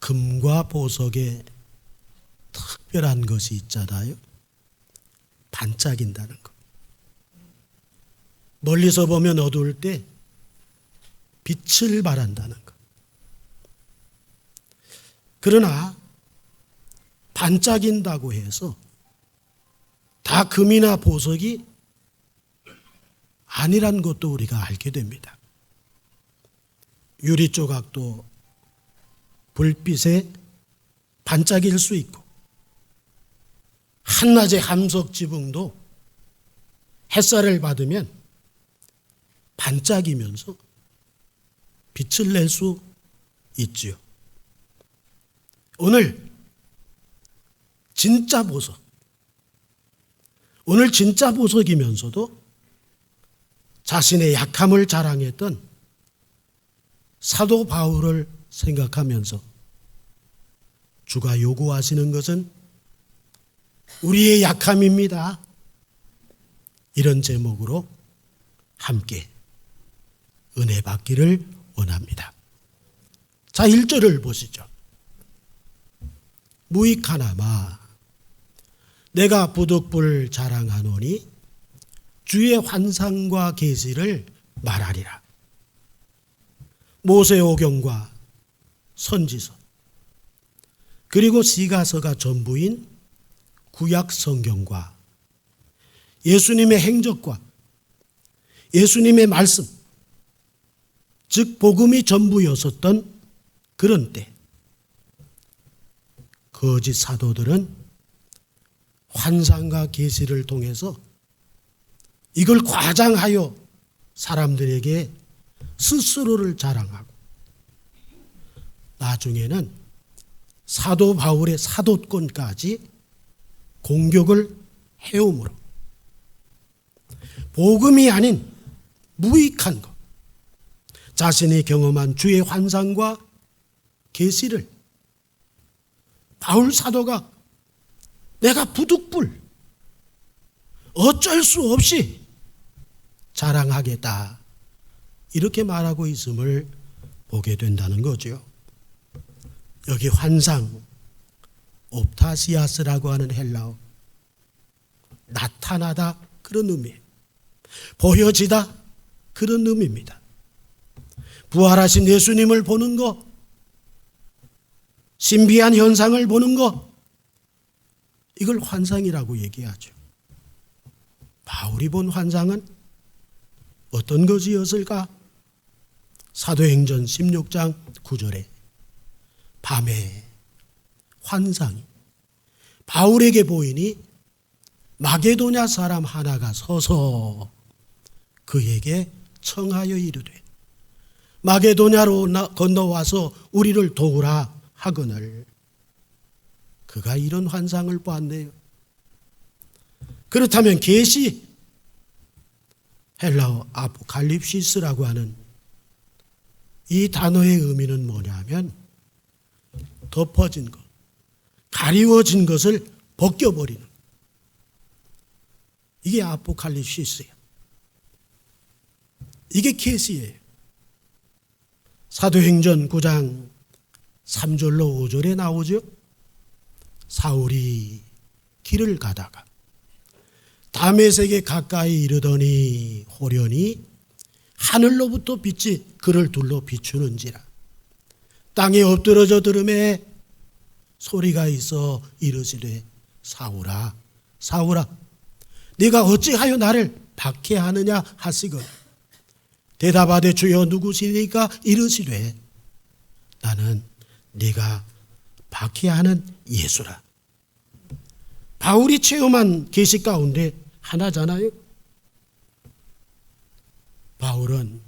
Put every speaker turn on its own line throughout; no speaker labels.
금과 보석에 특별한 것이 있잖아요. 반짝인다는 것. 멀리서 보면 어두울 때 빛을 발한다는 것. 그러나 반짝인다고 해서 다 금이나 보석이 아니란 것도 우리가 알게 됩니다. 유리 조각도 불빛에 반짝일 수 있고, 한낮의 함석 지붕도 햇살을 받으면 반짝이면서 빛을 낼 수 있지요. 오늘 진짜 보석, 오늘 진짜 보석이면서도 자신의 약함을 자랑했던 사도 바울을 생각하면서 주가 요구하시는 것은 우리의 약함입니다. 이런 제목으로 함께 은혜 받기를 원합니다. 자, 1절을 보시죠. 무익하나마 내가 부득불 자랑하노니 주의 환상과 계시를 말하리라. 모세오경과 선지서 그리고 시가서가 전부인 구약 성경과 예수님의 행적과 예수님의 말씀, 즉 복음이 전부였었던 그런 때 거짓 사도들은 환상과 계시를 통해서 이걸 과장하여 사람들에게 스스로를 자랑하고 나중에는 사도 바울의 사도권까지 공격을 해오므로 복음이 아닌 무익한 것, 자신이 경험한 주의 환상과 계시를 바울 사도가 내가 부득불 어쩔 수 없이 자랑하겠다, 이렇게 말하고 있음을 보게 된다는 거죠. 여기 환상, 옵타시아스라고 하는 헬라어, 나타나다 그런 의미예요. 보여지다 그런 의미입니다. 부활하신 예수님을 보는 것, 신비한 현상을 보는 것, 이걸 환상이라고 얘기하죠. 바울이 본 환상은 어떤 것이었을까? 사도행전 16장 9절에 밤에 환상이 바울에게 보이니 마게도냐 사람 하나가 서서 그에게 청하여 이르되 마게도냐로 건너와서 우리를 도우라 하거늘. 그가 이런 환상을 보았네요. 그렇다면 계시, 헬라어 아포칼립시스라고 하는 이 단어의 의미는 뭐냐면 덮어진 것, 가리워진 것을 벗겨버리는, 이게 아포칼립시스예요. 이게 계시예요. 사도행전 9장 3절로 5절에 나오죠. 사울이 길을 가다가 다메섹에 가까이 이르더니 호련히 하늘로부터 빛이 그를 둘러 비추는지라. 땅에 엎드러져 들음에 소리가 있어 이르시되 사울아 사울아 네가 어찌하여 나를 박해하느냐 하시거늘. 대답하되 주여 누구시니까 이르시되 나는 네가 박해하는 예수라. 바울이 체험한 계시 가운데 하나잖아요. 바울은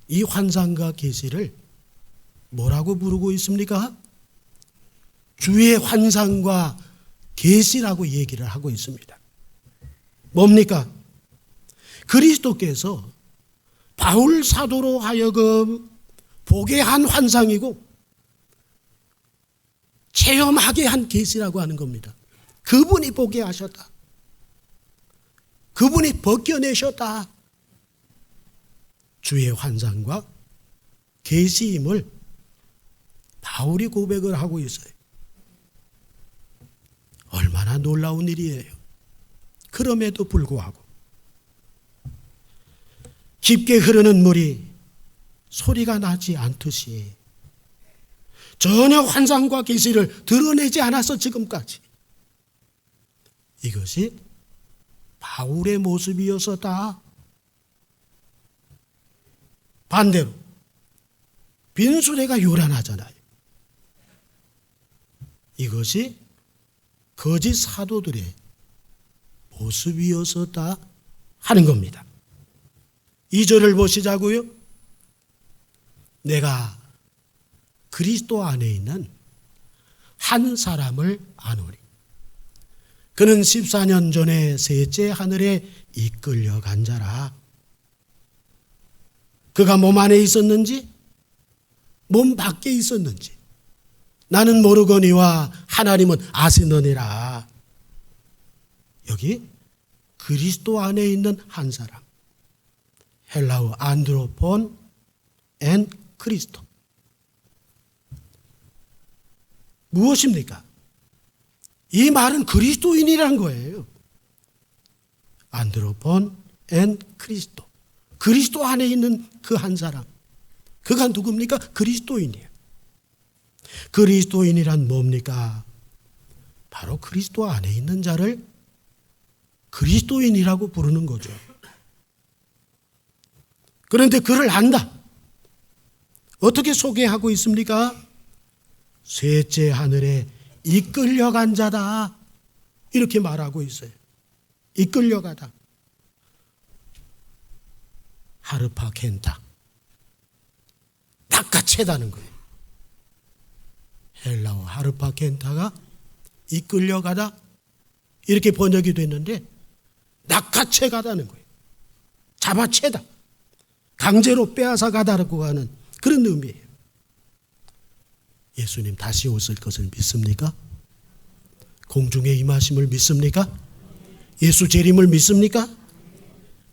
이 환상과 계시를 뭐라고 부르고 있습니까? 주의 환상과 계시라고 얘기를 하고 있습니다. 뭡니까? 그리스도께서 바울 사도로 하여금 보게 한 환상이고 체험하게 한 계시라고 하는 겁니다. 그분이 보게 하셨다. 그분이 벗겨내셨다. 주의 환상과 계시임을 바울이 고백을 하고 있어요. 얼마나 놀라운 일이에요. 그럼에도 불구하고 깊게 흐르는 물이 소리가 나지 않듯이 전혀 환상과 계시를 드러내지 않아서 지금까지 이것이 바울의 모습이어서다. 반대로 빈수레가 요란하잖아요. 이것이 거짓 사도들의 모습이어서다 하는 겁니다. 2절을 보시자고요. 내가 그리스도 안에 있는 한 사람을 아노니 그는 14년 전에 셋째 하늘에 이끌려간 자라. 그가 몸 안에 있었는지 몸 밖에 있었는지 나는 모르거니와 하나님은 아시느니라. 여기 그리스도 안에 있는 한 사람, 헬라어 안드로폰 앤 크리스토. 무엇입니까? 이 말은 그리스도인이란 거예요. 안드로폰 앤 크리스토. 그리스도 안에 있는 그 한 사람. 그가 누굽니까? 그리스도인이에요. 그리스도인이란 뭡니까? 바로 그리스도 안에 있는 자를 그리스도인이라고 부르는 거죠. 그런데 그를 안다. 어떻게 소개하고 있습니까? 셋째 하늘에 이끌려간 자다. 이렇게 말하고 있어요. 이끌려가다. 하르파켄타. 낚아채다는 거예요. 헬라어 하르파켄타가 이끌려가다 이렇게 번역이 됐는데 낚아채가다는 거예요. 잡아채다. 강제로 빼앗아 가다라고 하는 그런 의미예요. 예수님 다시 오실 것을 믿습니까? 공중에 임하심을 믿습니까? 예수 재림을 믿습니까?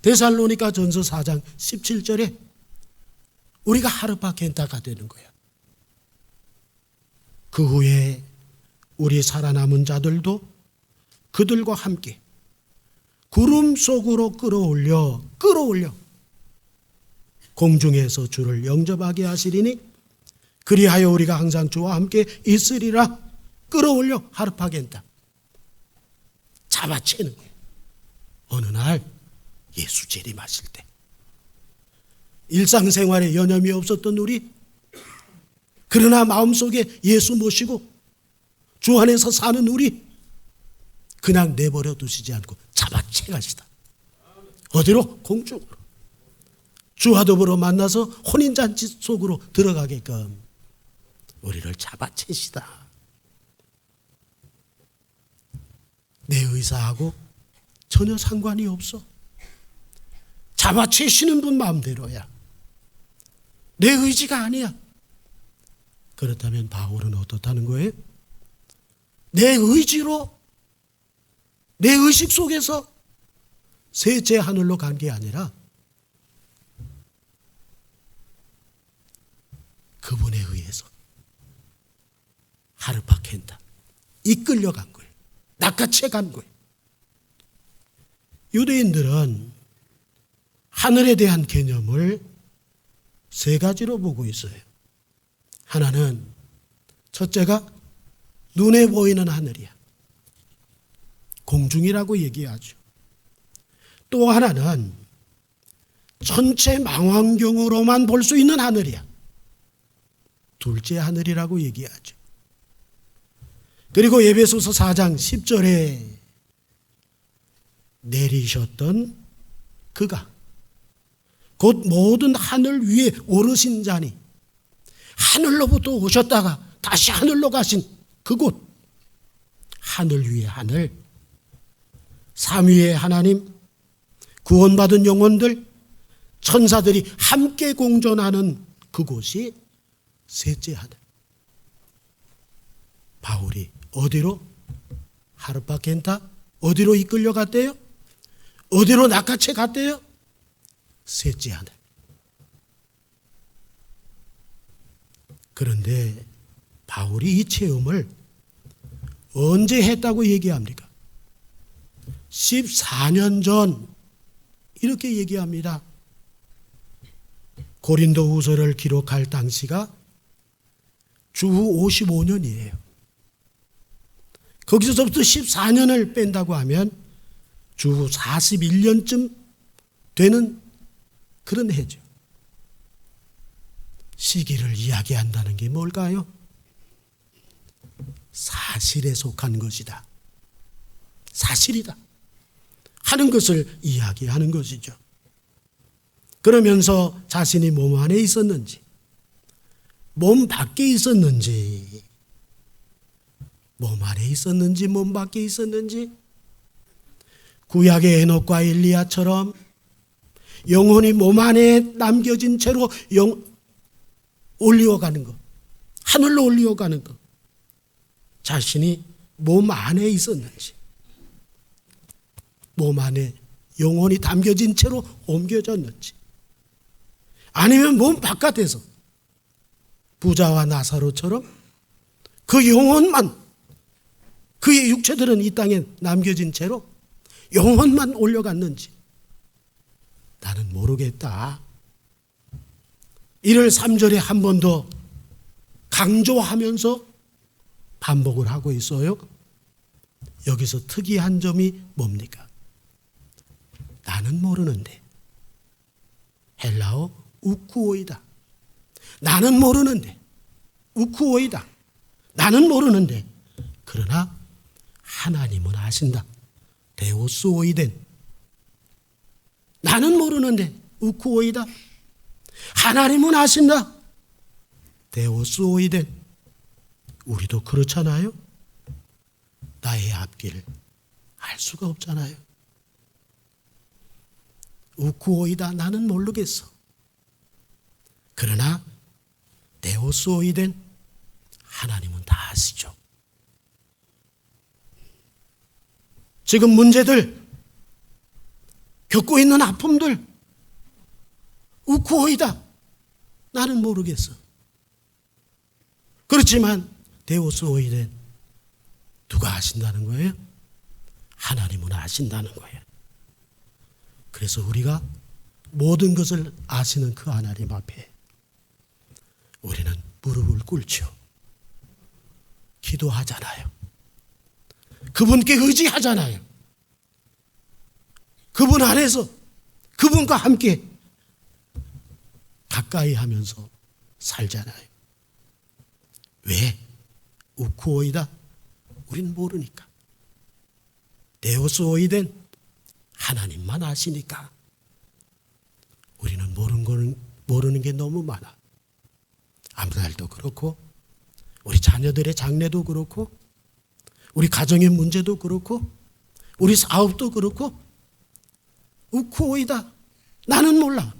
데살로니가 전서 4장 17절에 우리가 하르파켄타가 되는 거야. 그 후에 우리 살아남은 자들도 그들과 함께 구름 속으로 끌어올려 공중에서 주를 영접하게 하시리니 그리하여 우리가 항상 주와 함께 있으리라. 끌어올려 하르파켄타. 잡아채는 거예요. 어느 날 예수 재림하실 때 일상생활에 여념이 없었던 우리, 그러나 마음속에 예수 모시고 주 안에서 사는 우리, 그냥 내버려 두시지 않고 잡아채 가시다. 어디로? 공중으로. 주와 더불어 만나서 혼인잔치 속으로 들어가게끔 우리를 잡아채시다. 내 의사하고 전혀 상관이 없어. 잡아채시는 분 마음대로야. 내 의지가 아니야. 그렇다면 바울은 어떻다는 거예요? 내 의지로, 내 의식 속에서 셋째 하늘로 간 게 아니라 그분에 의해서 하르파켄타 이끌려간 거예요. 낚아채 간 거예요. 유대인들은 하늘에 대한 개념을 세 가지로 보고 있어요. 하나는 첫째가 눈에 보이는 하늘이야. 공중이라고 얘기하죠. 또 하나는 전체 망원경으로만 볼 수 있는 하늘이야. 둘째 하늘이라고 얘기하죠. 그리고 에베소서 4장 10절에 내리셨던 그가 곧 모든 하늘 위에 오르신 자니, 하늘로부터 오셨다가 다시 하늘로 가신 그곳, 하늘 위에 하늘, 삼위의 하나님, 구원받은 영혼들, 천사들이 함께 공존하는 그곳이 셋째 하늘. 바울이 어디로? 하르파켄타? 어디로 이끌려 갔대요? 어디로 낚아채 갔대요? 셋째 하늘. 그런데 바울이 이 체험을 언제 했다고 얘기합니까? 14년 전 이렇게 얘기합니다. 고린도후서를 기록할 당시가 주후 55년이에요. 거기서부터 14년을 뺀다고 하면 주후 41년쯤 되는 그런 해죠. 시기를 이야기한다는 게 뭘까요? 사실에 속한 것이다. 사실이다 하는 것을 이야기하는 것이죠. 그러면서 자신이 몸 안에 있었는지, 몸 밖에 있었는지, 몸 안에 있었는지, 몸 밖에 있었는지, 구약의 에녹과 엘리야처럼 영혼이 몸 안에 남겨진 채로 올리어가는 것, 하늘로 올리어가는 것, 자신이 몸 안에 있었는지, 몸 안에 영혼이 담겨진 채로 옮겨졌는지, 아니면 몸 바깥에서 부자와 나사로처럼 그 영혼만, 그의 육체들은 이 땅에 남겨진 채로 영혼만 올려갔는지 나는 모르겠다. 이를 3절에 한 번 더 강조하면서 반복을 하고 있어요. 여기서 특이한 점이 뭡니까? 나는 모르는데. 헬라어 우쿠오이다. 나는 모르는데. 우쿠오이다. 나는 모르는데. 그러나 하나님은 아신다. 데오스오이덴. 나는 모르는데 우쿠오이다. 하나님은 아신다. 데오스오이덴. 우리도 그렇잖아요. 나의 앞길을 알 수가 없잖아요. 우쿠오이다. 나는 모르겠어. 그러나 데오스오이덴. 하나님은 다 아시죠. 지금 문제들, 겪고 있는 아픔들, 우쿠오이다. 나는 모르겠어. 그렇지만 데오스오이덴. 누가 아신다는 거예요? 하나님은 아신다는 거예요. 그래서 우리가 모든 것을 아시는 그 하나님 앞에 우리는 무릎을 꿇죠. 기도하잖아요. 그분께 의지하잖아요. 그분 안에서 그분과 함께 가까이 하면서 살잖아요. 왜? 우쿠오이다. 우린 모르니까. 데오스오이덴. 하나님만 아시니까. 우리는 모르는 게 너무 많아. 아무날도 그렇고, 우리 자녀들의 장래도 그렇고, 우리 가정의 문제도 그렇고, 우리 사업도 그렇고, 우쿠오이다. 나는 몰라.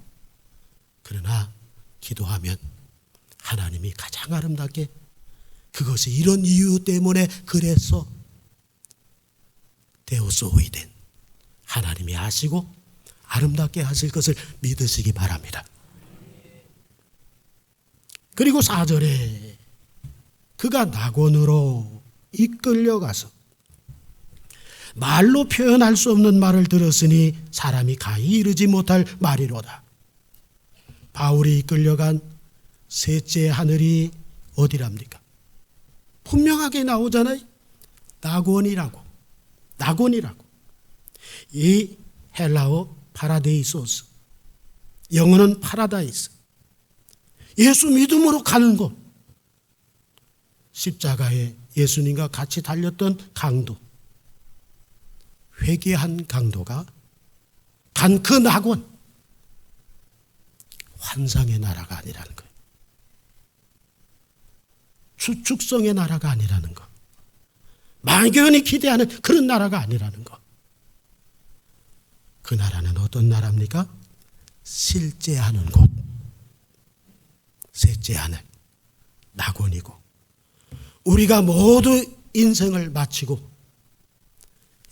그러나 기도하면 하나님이 가장 아름답게 그것이 이런 이유 때문에 그랬어. 데오스오이덴. 하나님이 아시고 아름답게 하실 것을 믿으시기 바랍니다. 그리고 4절에 그가 낙원으로 이끌려가서 말로 표현할 수 없는 말을 들었으니 사람이 가히 이르지 못할 말이로다. 바울이 이끌려간 셋째 하늘이 어디랍니까? 분명하게 나오잖아요. 낙원이라고. 낙원이라고. 이 헬라어 파라데이소스. 영어는 파라다이스. 예수 믿음으로 가는 곳. 십자가에 예수님과 같이 달렸던 강도. 회개한 강도가 간 그 낙원. 환상의 나라가 아니라는 거예요. 추측성의 나라가 아니라는 것. 막연히 기대하는 그런 나라가 아니라는 것. 그 나라는 어떤 나라입니까? 실제하는 곳. 셋째 하늘. 낙원이고. 우리가 모두 인생을 마치고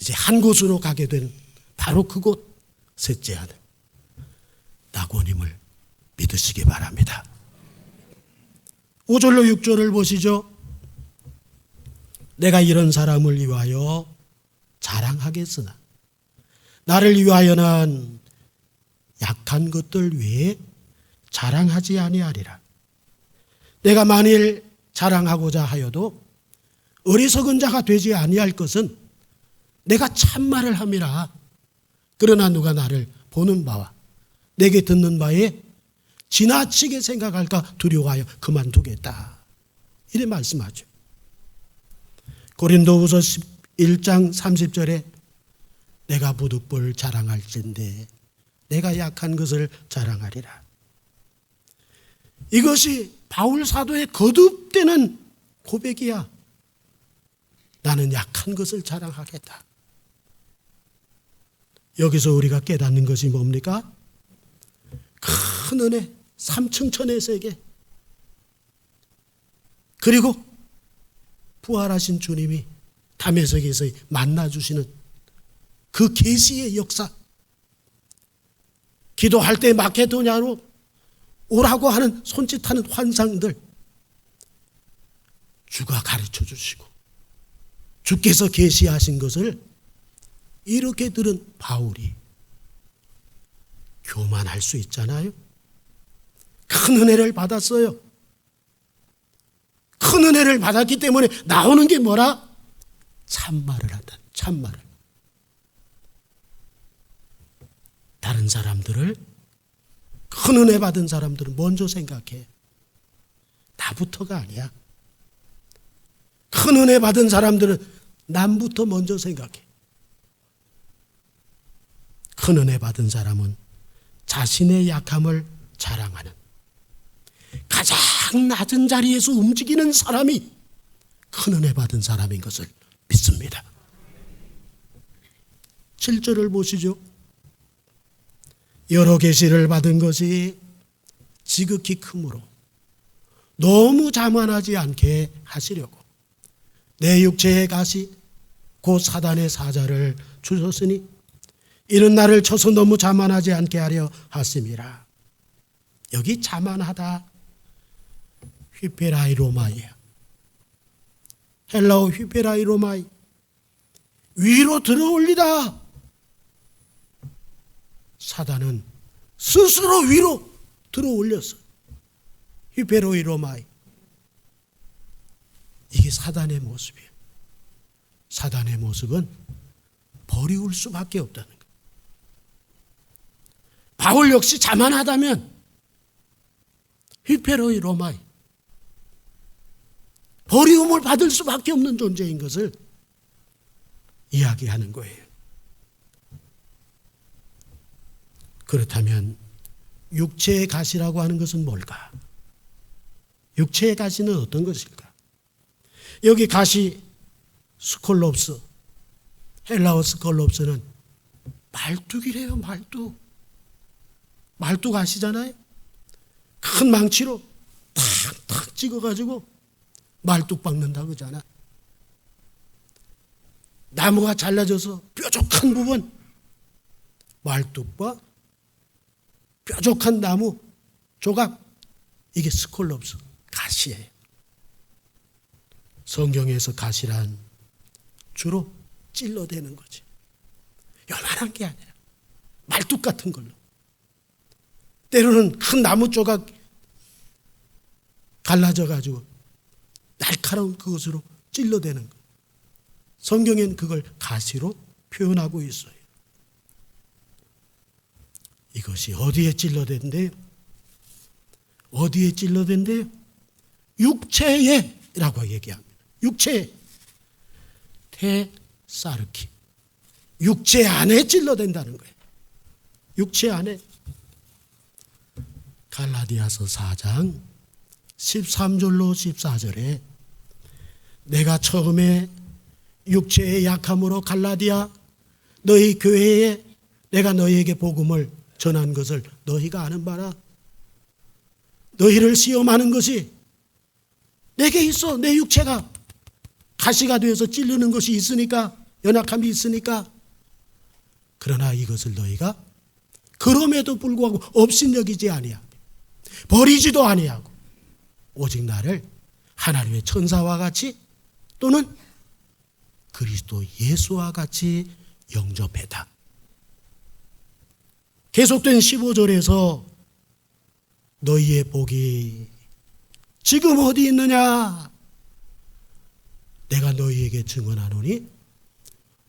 이제 한 곳으로 가게 된 바로 그곳. 셋째 하늘. 낙원임을 믿으시기 바랍니다. 5절로 6절을 보시죠. 내가 이런 사람을 위하여 자랑하겠으나 나를 위하여는 약한 것들 외에 자랑하지 아니하리라. 내가 만일 자랑하고자 하여도 어리석은 자가 되지 아니할 것은 내가 참말을 함이라. 그러나 누가 나를 보는 바와 내게 듣는 바에 지나치게 생각할까 두려워하여 그만두겠다. 이래 말씀하죠. 고린도후서 1장 30절에 내가 부득불 자랑할진대 내가 약한 것을 자랑하리라. 이것이 바울 사도의 거듭되는 고백이야. 나는 약한 것을 자랑하겠다. 여기서 우리가 깨닫는 것이 뭡니까? 큰 은혜, 삼층천의 세계, 그리고 부활하신 주님이 담에색에서 만나주시는 그 계시의 역사, 기도할 때 마케도냐로 오라고 하는 손짓하는 환상들, 주가 가르쳐 주시고 주께서 계시하신 것을 이렇게 들은 바울이 교만할 수 있잖아요. 큰 은혜를 받았어요. 큰 은혜를 받았기 때문에 나오는 게 뭐라? 참말을 한다. 참말을. 다른 사람들을, 큰 은혜 받은 사람들은 먼저 생각해. 나부터가 아니야. 큰 은혜 받은 사람들은 남부터 먼저 생각해. 큰 은혜 받은 사람은 자신의 약함을 자랑하는, 가장 낮은 자리에서 움직이는 사람이 큰 은혜 받은 사람인 것을 믿습니다. 7절을 보시죠. 여러 계시를 받은 것이 지극히 크므로 너무 자만하지 않게 하시려고 내 육체의 가시 곧 사단의 사자를 주셨으니 이는 나를 쳐서 너무 자만하지 않게 하려 하심이라. 여기 자만하다, 휘페라이로마이야. 헬라어 휘페라이로마이, 위로 들어올리다. 사단은 스스로 위로 들어올렸어. 휘페로이로마이. 이게 사단의 모습이에요. 사단의 모습은 버리울 수밖에 없다는 거예요. 바울 역시 자만하다면 휘페로이로마이, 버리움을 받을 수밖에 없는 존재인 것을 이야기하는 거예요. 그렇다면 육체의 가시라고 하는 것은 뭘까? 육체의 가시는 어떤 것일까? 여기 가시 스콜롭스, 헬라어 스콜롭스는 말뚝이래요. 말뚝 아시잖아요? 큰 망치로 탁탁 찍어가지고 말뚝 박는다고 그러잖아. 나무가 잘라져서 뾰족한 부분, 말뚝과 뾰족한 나무 조각, 이게 스콜롭스, 가시예요. 성경에서 가시란 주로 찔러대는 거지. 요만한 게 아니라 말뚝 같은 걸로. 때로는 큰 나무 조각 갈라져가지고 날카로운 그것으로 찔러대는 것. 성경엔 그걸 가시로 표현하고 있어요. 이것이 어디에 찔러댄대요? 어디에 찔러댄대요? 육체에 라고 얘기합니다. 육체에. 테사르키. 육체 안에 찔러댄다는 거예요. 육체 안에. 갈라디아서 4장 13절로 14절에 내가 처음에 육체의 약함으로 갈라디아 너희 교회에 내가 너희에게 복음을 전한 것을 너희가 아는 바라. 너희를 시험하는 것이 내게 있어. 내 육체가 가시가 되어서 찔르는 것이 있으니까, 연약함이 있으니까. 그러나 이것을 너희가 그럼에도 불구하고 업신여기지 아니하고 버리지도 아니하고 오직 나를 하나님의 천사와 같이 또는 그리스도 예수와 같이 영접해다. 계속된 15절에서 너희의 복이 지금 어디 있느냐? 내가 너희에게 증언하노니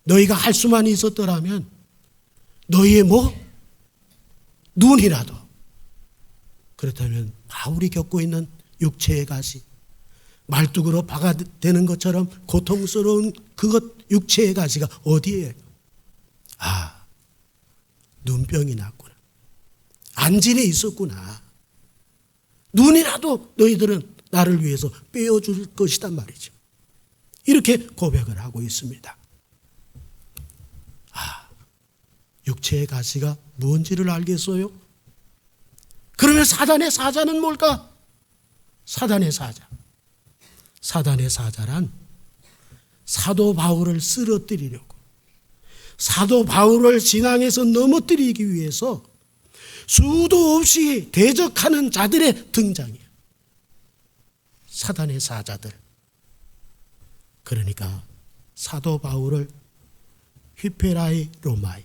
너희가 할 수만 있었더라면 너희의 눈이라도, 그렇다면 바울이 겪고 있는 육체의 가시, 말뚝으로 박아 대는 것처럼 고통스러운 그것 육체의 가시가 어디에? 눈병이 났구나. 안진에 있었구나. 눈이라도 너희들은 나를 위해서 빼어줄 것이단 말이죠. 이렇게 고백을 하고 있습니다. 육체의 가시가 뭔지를 알겠어요? 그러면 사단의 사자는 뭘까? 사단의 사자. 사단의 사자란 사도 바울을 쓰러뜨리려고, 사도 바울을 신앙에서 넘어뜨리기 위해서 수도 없이 대적하는 자들의 등장이에요. 사단의 사자들. 그러니까 사도 바울을 휘페라이 로마이,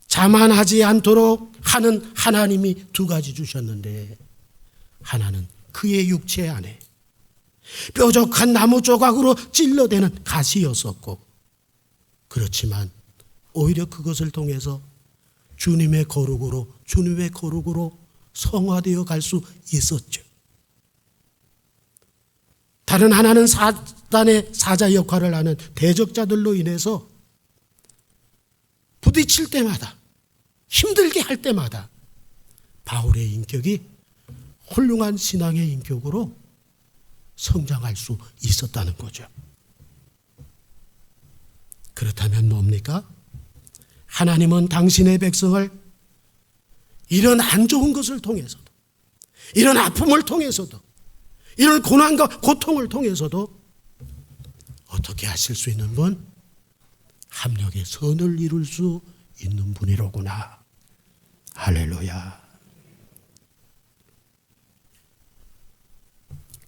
자만하지 않도록 하는 하나님이 두 가지 주셨는데, 하나는 그의 육체 안에 뾰족한 나무 조각으로 찔러대는 가시였었고, 그렇지만 오히려 그것을 통해서 주님의 거룩으로 성화되어 갈 수 있었죠. 다른 하나는 사단의 사자 역할을 하는 대적자들로 인해서 부딪힐 때마다, 힘들게 할 때마다 바울의 인격이 훌륭한 신앙의 인격으로 성장할 수 있었다는 거죠. 그렇다면 뭡니까? 하나님은 당신의 백성을 이런 안 좋은 것을 통해서도, 이런 아픔을 통해서도, 이런 고난과 고통을 통해서도 어떻게 하실 수 있는 분? 합력의 선을 이룰 수 있는 분이로구나. 할렐루야.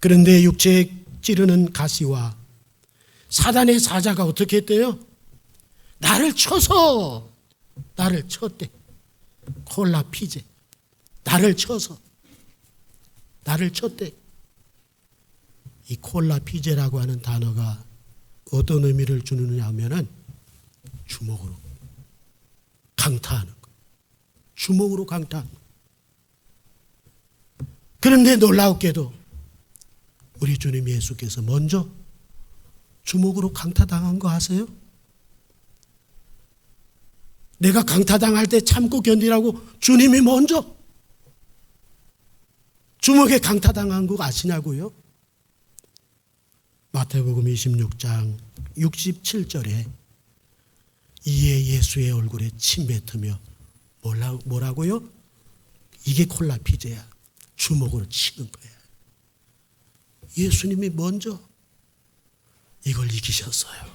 그런데 육체에 찌르는 가시와 사단의 사자가 어떻게 했대요? 나를 쳤대. 콜라 피제. 나를 쳤대. 이 콜라 피제라고 하는 단어가 어떤 의미를 주느냐 하면은 주먹으로 강타하는 거. 주먹으로 강타하는 거. 그런데 놀라웠게도 우리 주님 예수께서 먼저 주먹으로 강타당한 거 아세요? 내가 강타당할 때 참고 견디라고 주님이 먼저 주먹에 강타당한 거 아시냐고요? 마태복음 26장 67절에 이에 예수의 얼굴에 침 뱉으며 뭐라고요? 이게 콜라 피제야. 주먹으로 치는 거야. 예수님이 먼저 이걸 이기셨어요.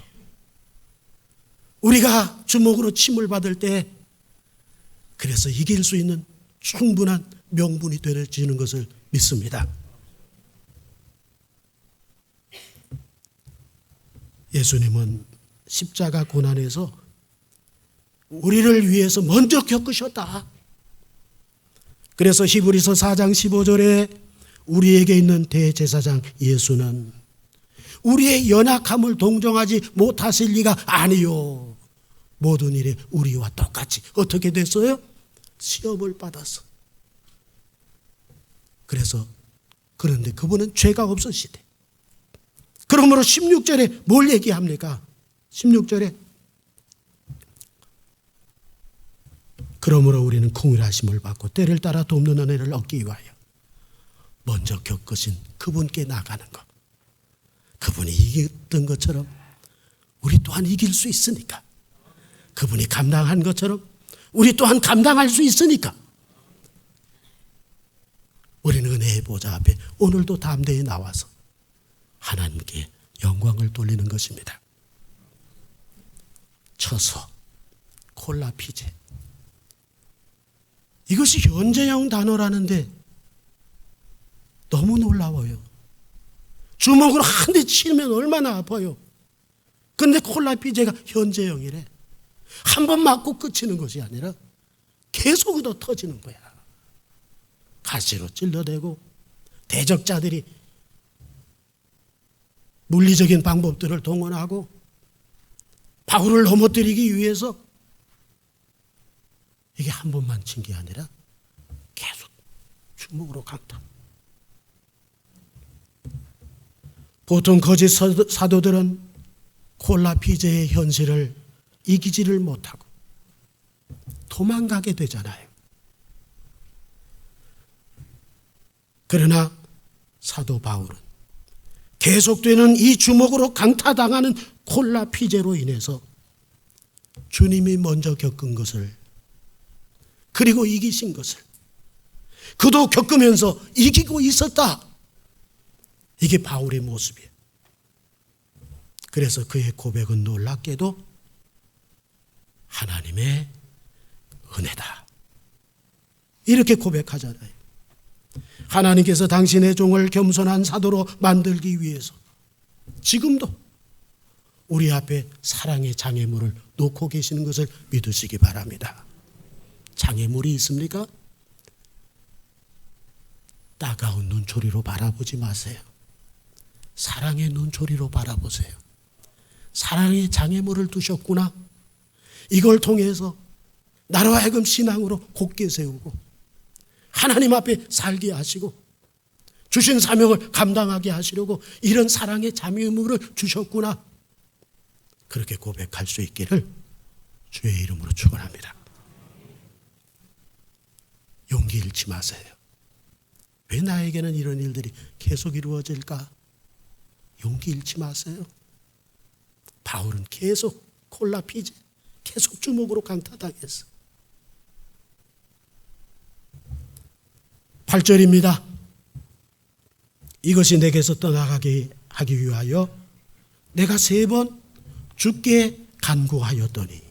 우리가 주먹으로 침을 받을 때 그래서 이길 수 있는 충분한 명분이 되어지는 것을 믿습니다. 예수님은 십자가 고난에서 우리를 위해서 먼저 겪으셨다. 그래서 히브리서 4장 15절에 우리에게 있는 대제사장 예수는 우리의 연약함을 동정하지 못하실 리가 아니요. 모든 일에 우리와 똑같이 어떻게 됐어요? 시험을 받았어. 그런데 그분은 죄가 없으시대. 그러므로 16절에 뭘 얘기합니까? 16절에 그러므로 우리는 긍휼하심을 받고 때를 따라 돕는 은혜를 얻기 위하여 먼저 겪으신 그분께 나가는 것. 그분이 이겼던 것처럼 우리 또한 이길 수 있으니까. 그분이 감당한 것처럼 우리 또한 감당할 수 있으니까. 우리는 은혜의 보좌 앞에 오늘도 담대히 나와서 하나님께 영광을 돌리는 것입니다. 쳐서 콜라 피제. 이것이 현재형 단어라는데 너무 놀라워요. 주먹으로 한 대 치면 얼마나 아파요. 근데 콜라 피제가 현재형이래. 한 번 맞고 끝이는 것이 아니라 계속 얻어 터지는 거야. 가시로 찔러대고 대적자들이 물리적인 방법들을 동원하고 바울을 넘어뜨리기 위해서 이게 한 번만 친 게 아니라 계속 주먹으로 강타. 보통 거짓 사도들은 콜라 피제의 현실을 이기지를 못하고 도망가게 되잖아요. 그러나 사도 바울은 계속되는 이 주먹으로 강타당하는 콜라 피제로 인해서 주님이 먼저 겪은 것을, 그리고 이기신 것을 그도 겪으면서 이기고 있었다. 이게 바울의 모습이에요. 그래서 그의 고백은 놀랍게도 하나님의 은혜다. 이렇게 고백하잖아요. 하나님께서 당신의 종을 겸손한 사도로 만들기 위해서 지금도 우리 앞에 사랑의 장애물을 놓고 계시는 것을 믿으시기 바랍니다. 장애물이 있습니까? 따가운 눈초리로 바라보지 마세요. 사랑의 눈초리로 바라보세요. 사랑의 장애물을 두셨구나. 이걸 통해서 나로 하여금 신앙으로 굳게 세우고 하나님 앞에 살게 하시고 주신 사명을 감당하게 하시려고 이런 사랑의 장애물을 주셨구나. 그렇게 고백할 수 있기를 주의 이름으로 축원합니다. 용기 잃지 마세요. 왜 나에게는 이런 일들이 계속 이루어질까? 용기 잃지 마세요. 바울은 계속 콜라 피제, 계속 주먹으로 강타당했어. 8절입니다. 이것이 내게서 떠나가게 하기 위하여 내가 3번 주께 간구하였더니,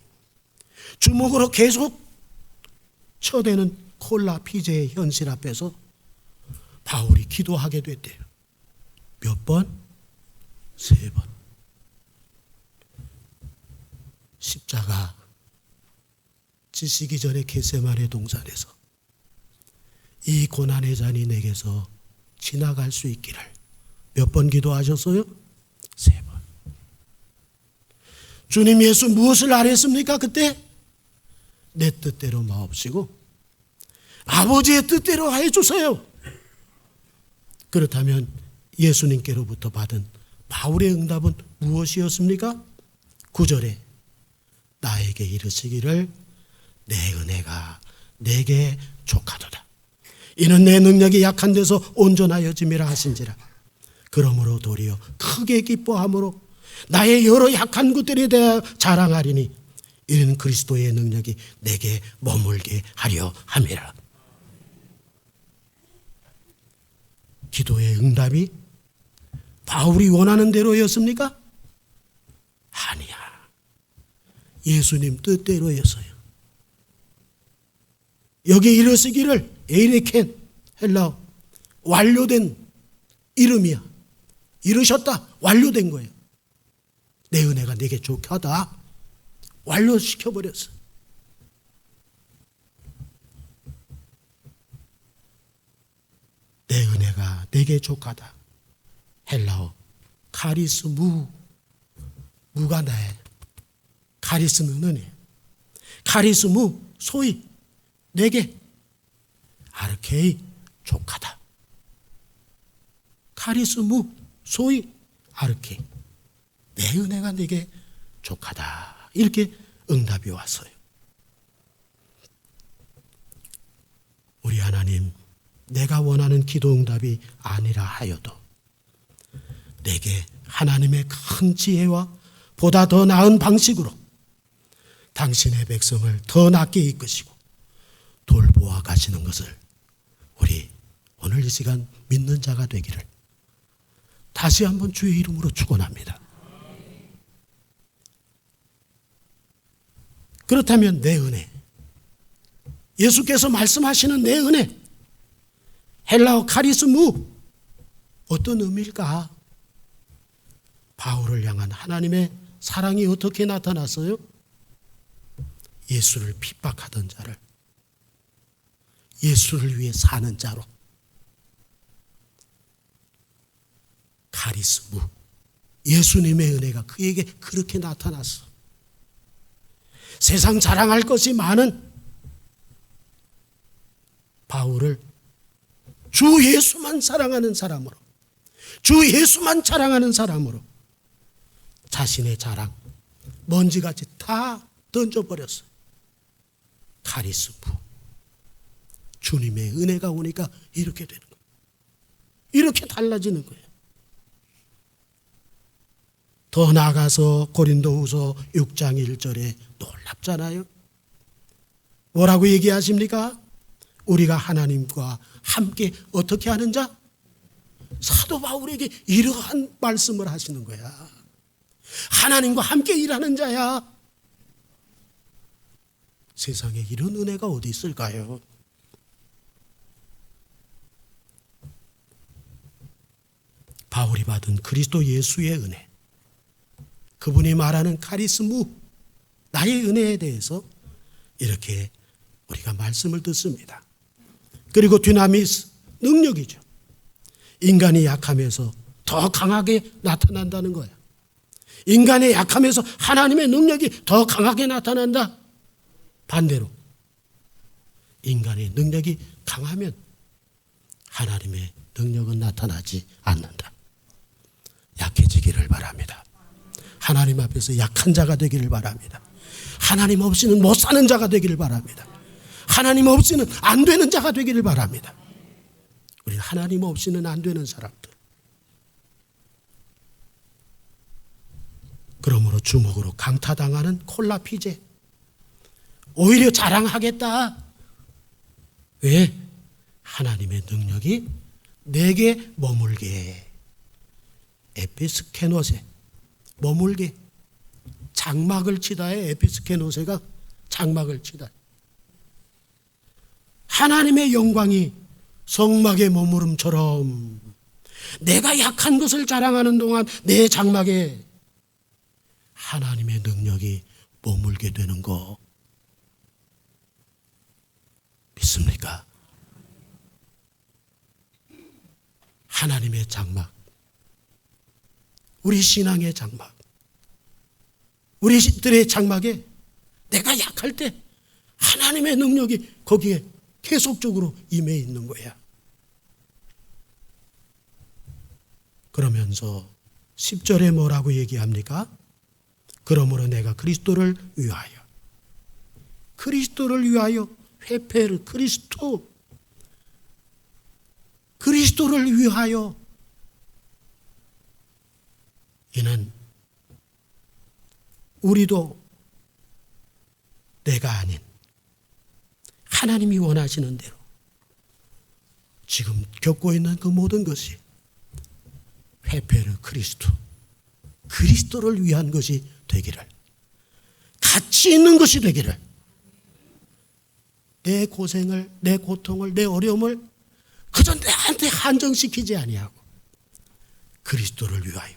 주먹으로 계속 쳐대는 콜라 피제의 현실 앞에서 바울이 기도하게 됐대요. 몇 번? 3번. 십자가 지시기 전에 겟세마네 동산에서 이 고난의 잔이 내게서 지나갈 수 있기를 몇 번 기도하셨어요? 3번. 주님 예수 무엇을 아뢰습니까? 그때 내 뜻대로 마옵시고 아버지의 뜻대로 해주세요. 그렇다면 예수님께로부터 받은 바울의 응답은 무엇이었습니까? 9절에 나에게 이르시기를 내 은혜가 내게 족하도다. 이는 내 능력이 약한 데서 온전하여짐이라 하신지라. 그러므로 도리어 크게 기뻐함으로 나의 여러 약한 것들에 대하여 자랑하리니 이는 그리스도의 능력이 내게 머물게 하려 함이라. 기도의 응답이 바울이 원하는 대로였습니까? 아니야. 예수님 뜻대로였어요. 여기 이르시기를 에이레켄 헬라어 완료된 이름이야. 이르셨다. 완료된 거예요. 내 은혜가 내게 족하다. 완료시켜버렸어. 내 은혜가 내게 족하다. 헬라어 카리스무. 무가 나의 카리스는 은혜. 카리스무 소위 내게 아르케이 족하다. 카리스무 소위 아르케이 내 은혜가 내게 족하다. 이렇게 응답이 왔어요. 우리 하나님, 내가 원하는 기도 응답이 아니라 하여도 내게 하나님의 큰 지혜와 보다 더 나은 방식으로 당신의 백성을 더 낫게 이끄시고 돌보아 가시는 것을 우리 오늘 이 시간 믿는 자가 되기를 다시 한번 주의 이름으로 축원합니다. 그렇다면 내 은혜, 예수께서 말씀하시는 내 은혜, 헬라어 카리스무 어떤 의미일까? 바울을 향한 하나님의 사랑이 어떻게 나타났어요? 예수를 핍박하던 자를 예수를 위해 사는 자로, 카리스무, 예수님의 은혜가 그에게 그렇게 나타났어. 세상 자랑할 것이 많은 바울을 주 예수만 사랑하는 사람으로, 주 예수만 자랑하는 사람으로 자신의 자랑, 먼지같이 다 던져버렸어요. 카리스무, 주님의 은혜가 오니까 이렇게 되는 거예요. 이렇게 달라지는 거예요. 더 나아가서 고린도후서 6장 1절에 놀랍잖아요. 뭐라고 얘기하십니까? 우리가 하나님과 함께 어떻게 하는 자? 사도 바울에게 이러한 말씀을 하시는 거야. 하나님과 함께 일하는 자야. 세상에 이런 은혜가 어디 있을까요? 바울이 받은 그리스도 예수의 은혜, 그분이 말하는 카리스무, 나의 은혜에 대해서 이렇게 우리가 말씀을 듣습니다. 그리고 디나미스, 능력이죠. 인간이 약함에서 더 강하게 나타난다는 거야. 인간의 약함에서 하나님의 능력이 더 강하게 나타난다. 반대로 인간의 능력이 강하면 하나님의 능력은 나타나지 않는다. 약해지기를 바랍니다. 하나님 앞에서 약한 자가 되기를 바랍니다. 하나님 없이는 못 사는 자가 되기를 바랍니다. 하나님 없이는 안 되는 자가 되기를 바랍니다. 우리는 하나님 없이는 안 되는 사람들. 그러므로 주먹으로 강타당하는 콜라 피제, 오히려 자랑하겠다. 왜? 하나님의 능력이 내게 머물게. 에피스케노세, 머물게. 장막을 치다에 에피스케노세가 장막을 치다. 하나님의 영광이 성막의 머무름처럼 내가 약한 것을 자랑하는 동안 내 장막에 하나님의 능력이 머물게 되는 거 믿습니까? 하나님의 장막, 우리 신앙의 장막, 우리들의 장막에 내가 약할 때 하나님의 능력이 거기에 계속적으로 임해 있는 거야. 그러면서 10절에 뭐라고 얘기합니까? 그러므로 내가 그리스도를 위하여, 그리스도를 위하여, 회페르, 그리스도를 위하여. 이는 우리도 내가 아닌 하나님이 원하시는 대로 지금 겪고 있는 그 모든 것이 회페르 크리스도, 그리스도를 위한 것이 되기를, 가치 있는 것이 되기를, 내 고생을, 내 고통을, 내 어려움을 그저 내한테 한정시키지 아니하고 그리스도를 위하여,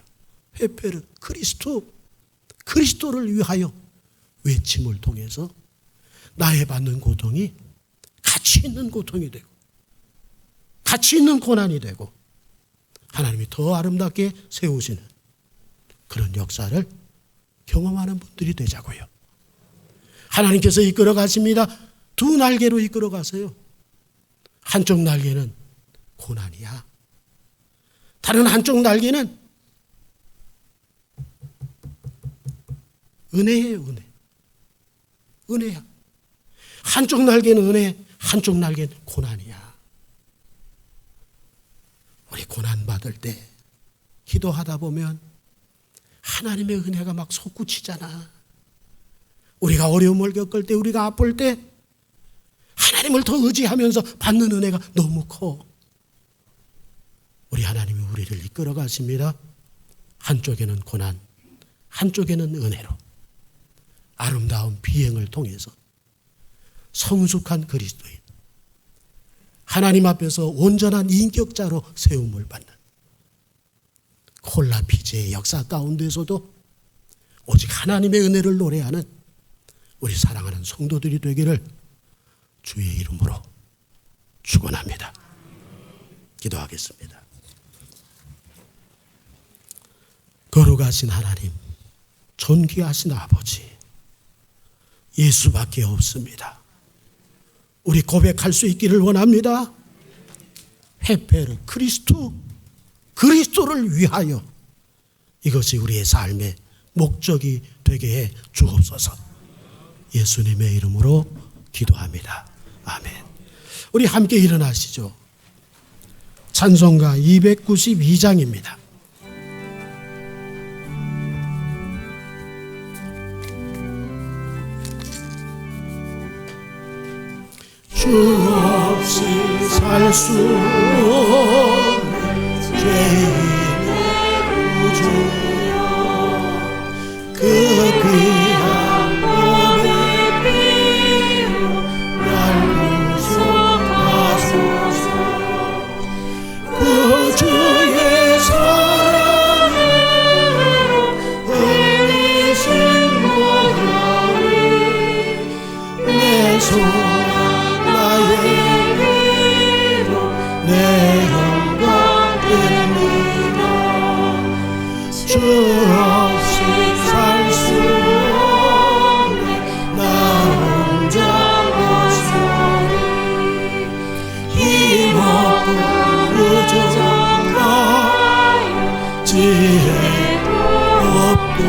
회페르 크리스도, 그리스도를 위하여 외침을 통해서 나의 받는 고통이 가치 있는 고통이 되고 가치 있는 고난이 되고 하나님이 더 아름답게 세우시는 그런 역사를 경험하는 분들이 되자고요. 하나님께서 이끌어 가십니다. 두 날개로 이끌어 가세요. 한쪽 날개는 고난이야. 다른 한쪽 날개는 은혜예요, 은혜. 은혜야. 한쪽 날개는 은혜, 한쪽 날개는 고난이야. 우리 고난받을 때 기도하다 보면 하나님의 은혜가 막 솟구치잖아. 우리가 어려움을 겪을 때, 우리가 아플 때 하나님을 더 의지하면서 받는 은혜가 너무 커. 우리 하나님이 우리를 이끌어 가십니다. 한쪽에는 고난, 한쪽에는 은혜로 아름다운 비행을 통해서 성숙한 그리스도인, 하나님 앞에서 온전한 인격자로 세움을 받는 콜라 피제의 역사 가운데서도 오직 하나님의 은혜를 노래하는 우리 사랑하는 성도들이 되기를 주의 이름으로 축원합니다. 기도하겠습니다. 거룩하신 하나님, 존귀하신 아버지, 예수밖에 없습니다. 우리 고백할 수 있기를 원합니다. 헤페르 그리스도를 위하여 이것이 우리의 삶의 목적이 되게 해 주옵소서. 예수님의 이름으로 기도합니다. 아멘. 우리 함께 일어나시죠. 찬송가 292장입니다. 주 없이 살 수 없는 죄인의 구주여, 그 귀한 몸의 피로 날 구속하소서. 그 주의 사랑으로 흘리신 보혈이 내 소망 나의 위로 내 영광 됩니다. 주